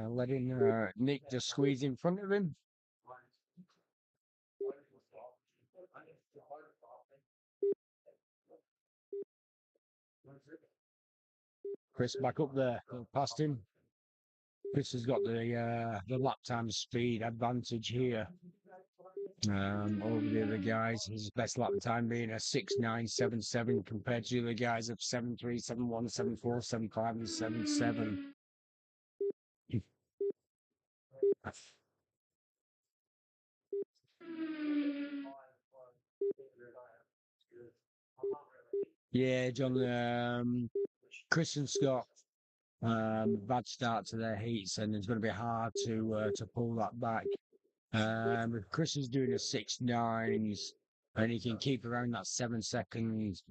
letting Nick just squeeze in front of him. Chris back up there, past him. Chris has got the lap time speed advantage here over the other guys. His best lap time being a 6:9.77 compared to the other guys of 7:3, 7:1, 7:4, 7:5, and 7:7. Yeah, John. Chris and Scott. Bad start to their heats, and it's going to be hard to pull that back. If Chris is doing a 6.9s, and he can keep around that 7 seconds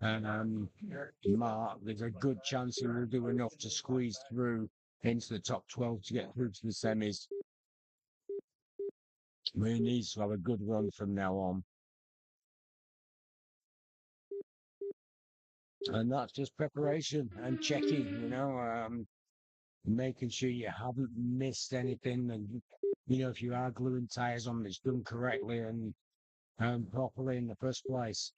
mark, there's a good chance he will do enough to squeeze through into the top 12 to get through to the semis. He needs to have a good run from now on. And that's just preparation and checking, making sure you haven't missed anything. And, if you are gluing tyres on, it's done correctly and properly in the first place.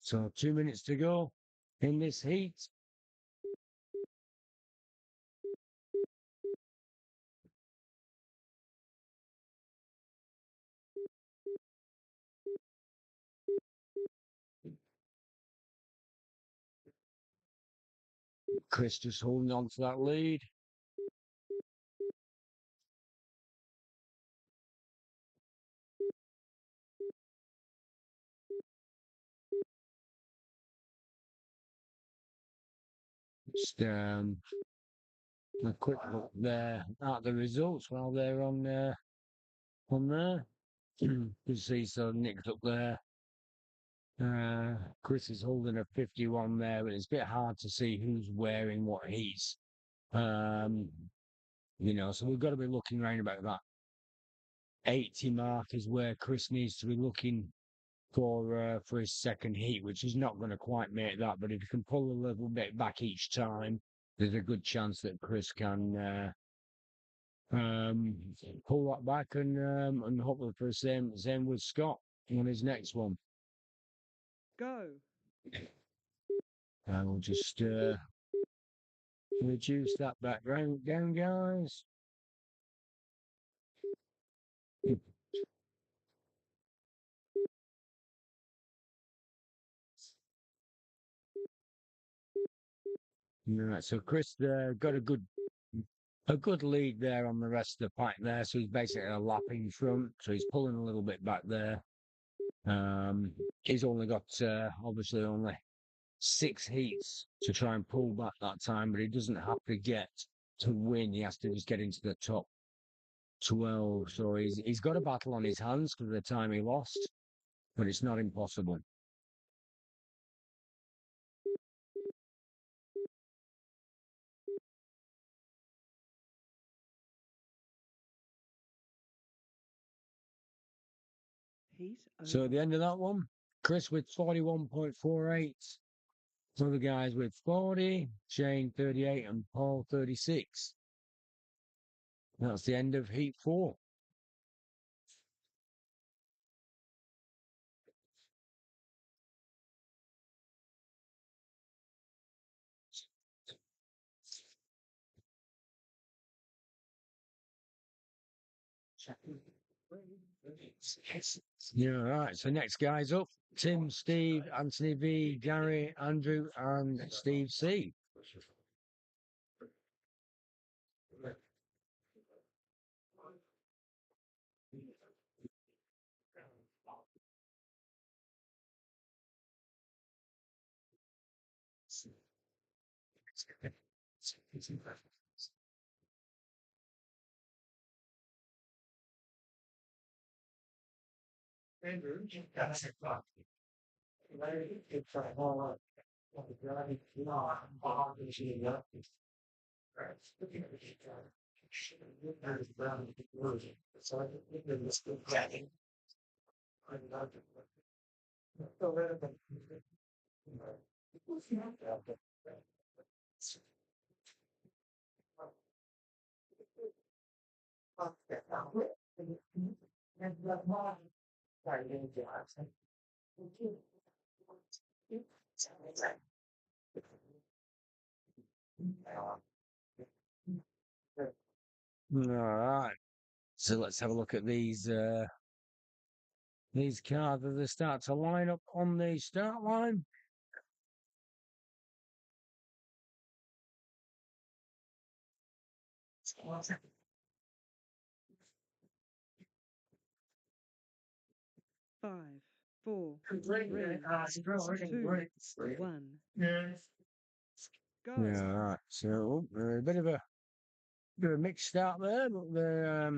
So 2 minutes to go in this heat. Chris just holding on to that lead. Just a quick look there at the results while they're on there. You see, so Nick's up there. Chris is holding a 51 there, but it's a bit hard to see who's wearing what heats. So we've got to be looking around about that 80 mark is where Chris needs to be looking for his second heat, which is not going to quite make that. But if he can pull a little bit back each time, there's a good chance that Chris can pull that back and hopefully for the same with Scott on his next one. Go. I will just reduce that background down, guys. Right, so Chris got a good lead there on the rest of the pack there. So he's basically a lap in front. So he's pulling a little bit back there. He's only got obviously only 6 heats to try and pull back that time, but he doesn't have to get to win. He has to just get into the top 12. So he's got a battle on his hands because of the time he lost, but it's not impossible. Heat So at the end of that one, Chris with 41.48. Other guys with 40, Shane 38, and Paul 36. That's the end of heat 4. Yeah, right. So next guy's up. Tim, Steve, Anthony V, Gary, Andrew, and Steve C. All right. So let's have a look at these cards as they start to line up on the start line. Five, four, three, two, one. Go. Yeah, all right. So a bit of a mixed start there, but they're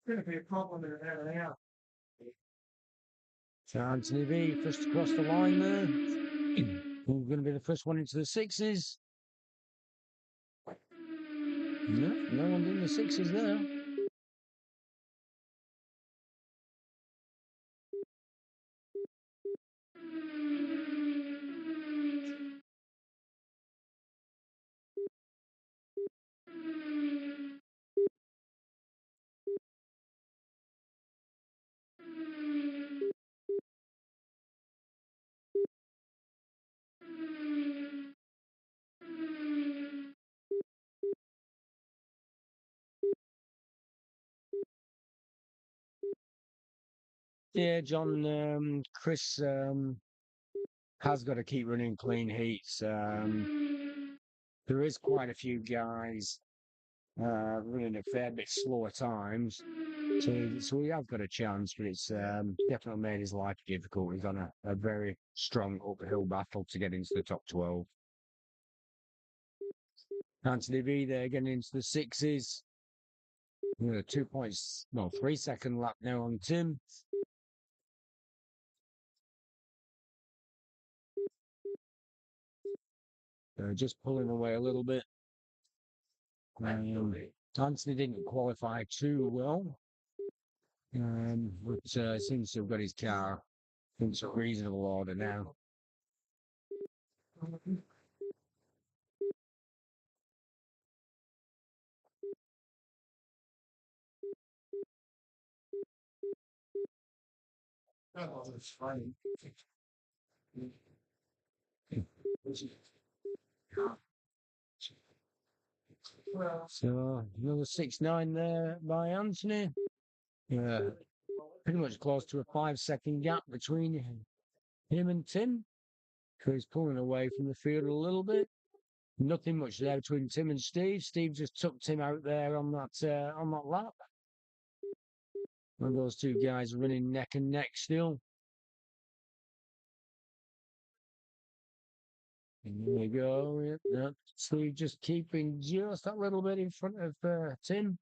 going to be a problem in everything else. So Anthony V first across the line there. Who's going to be the first one into the sixes? No, no one's in the sixes there. Yeah, John, Chris has got to keep running clean heats. There is quite a few guys running a fair bit slower times. So we have got a chance, but it's definitely made his life difficult. He's on a very strong uphill battle to get into the top 12. Anthony V there getting into the sixes. 2 points, well, 3 second lap now on Tim. Just pulling away a little bit. Anthony didn't qualify too well, but seems to have got his car in some reasonable order now. Oh, that's fine. So another 6-9 there by Anthony. Pretty much close to a 5 second gap between him and Tim. So he's pulling away from the field a little bit. Nothing much there between Tim and Steve. Steve just took Tim out there on that lap. And those two guys are running neck and neck still. And there we go. Yep. Steve just keeping just a little bit in front of Tim.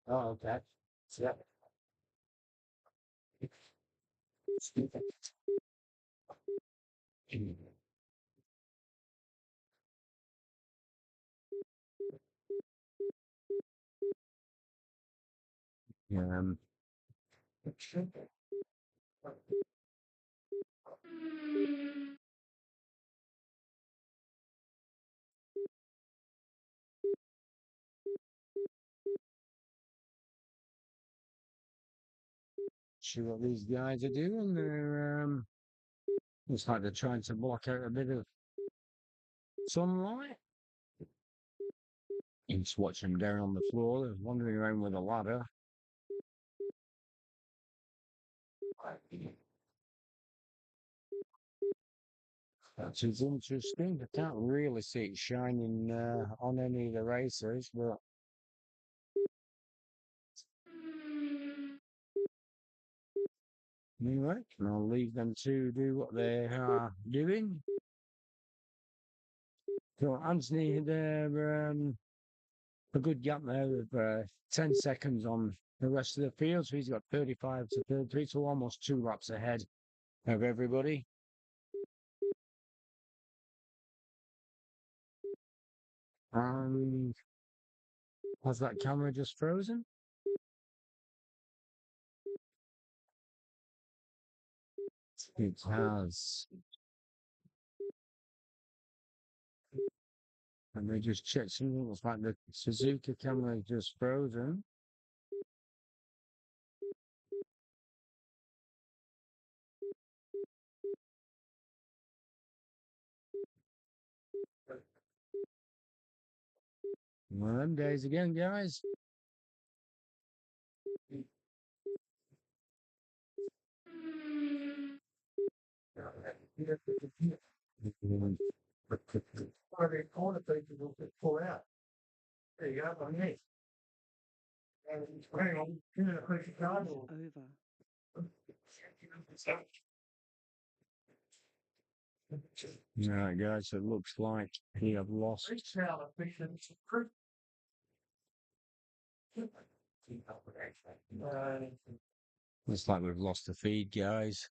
Oh, okay. Yeah. Um, see what these guys are doing. They're looks like they're trying to block out a bit of sunlight. You just watch them down on the floor. They're wandering around with a ladder. Which is interesting. I can't really see it shining on any of the racers, but anyway, I'll leave them to do what they are doing. So Anthony, they're a good gap there of 10 seconds on the rest of the field. So he's got 35 to 33, so almost 2 laps ahead of everybody. And has that camera just frozen? It has. And they just checked something. Looks like the Suzuki camera is just frozen. One of them days again, guys. Or they corner pieces will get pulled out. There you go, on me. And it's very on, in a piece of cardboard. Over. Alright, guys, so it looks like we have lost. It's now a piece of fruit. Looks like we've lost the feed, guys.